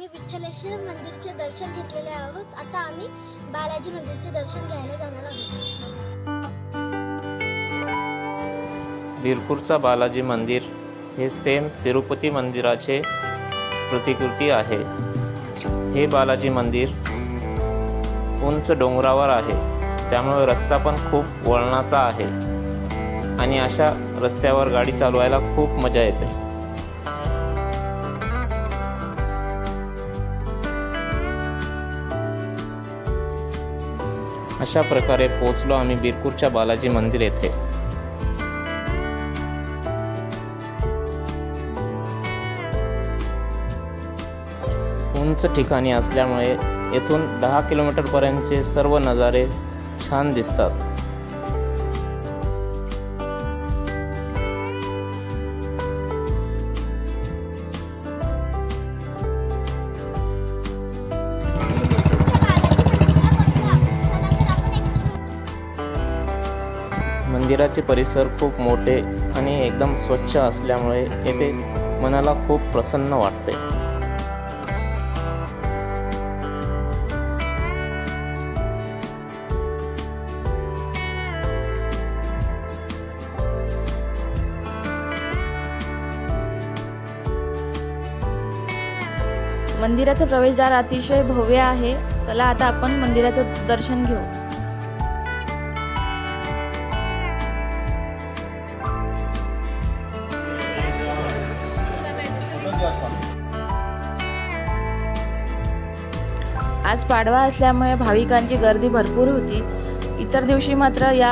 आम्ही विठ्ठलेश्वर मंदिरचे दर्शन घेतलेले आहोत। आता आम्ही बालाजी मंदिरचे दर्शन घ्यायला जाणार आहोत। बिरपूरचा बालाजी मंदिर हे सेम तिरुपती मंदिराचे प्रतिकृती आहे। हे बालाजी मंदिर उंच डोंगरावर आहे, त्यामुळे रस्ता पण खूप वळणाचा आहे आणि अशा रस्त्यावर गाडी चालवायला खूप मजा येते। अशा प्रकारे पोहोचलो आम्ही बिरपूरच्या बालाजी मंदिर येथे। उंच ठिकाणी असल्यामुळे येथून 10 किलोमीटर पर्यंतचे सर्व नजारे छान दिसतात। मंदिराचे परिसर खूप मोठे आणि एकदम स्वच्छ असल्यामुळे येथे मनाला खूप प्रसन्न वाटते। मंदिराचं प्रवेशद्वार अतिशय भव्य आहे। चला आता आपण मंदिराचं दर्शन घेऊ। आज पाडवा असल्यामुळे भाविकांची गर्दी भरपूर होती। इतर दिवशी मात्र या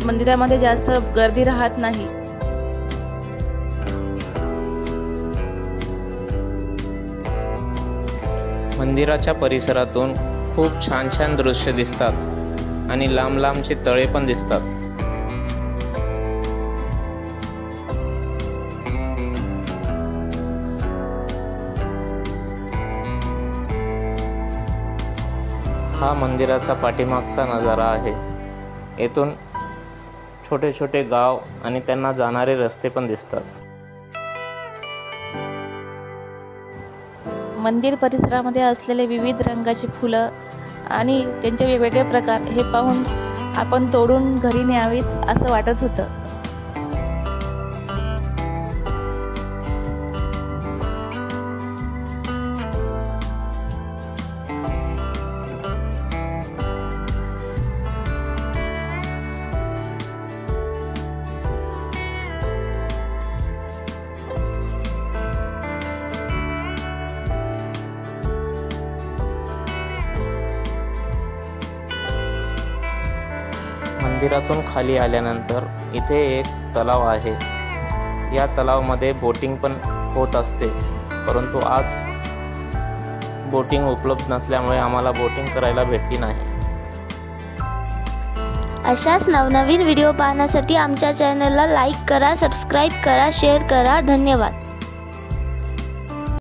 मंदिरामध्ये जास्त गर्दी राहत नाही। मंदिराच्या परिसरातून खूप छान छान दृश्य दिसतात आणि लांब लांबचे तळे पण दिसतात। हा मंदिराचा पाठीमागचा नजारा आहे। येथून छोटे छोटे गाव आणि त्यांना जाणारे रस्ते पण दिसतात। मंदिर परिसरामध्ये असलेले विविध रंगाची फुलं आणि त्यांचे वेगवेगळे प्रकार हे पाहून आपण तोडून घरी न्यावीत असं वाटत होतं। मंदिरातून खाली आल्यानंतर इथे एक तलाव आहे। या तलावामध्ये बोटिंग पण होत असते, परंतु आज बोटिंग उपलब्ध नसल्यामुळे आम्हाला बोटिंग करायला भेटली नाही। अशाच नवनवीन व्हिडिओ पाहण्यासाठी आमच्या चॅनलला लाईक करा, सबस्क्राईब करा, शेअर करा। धन्यवाद।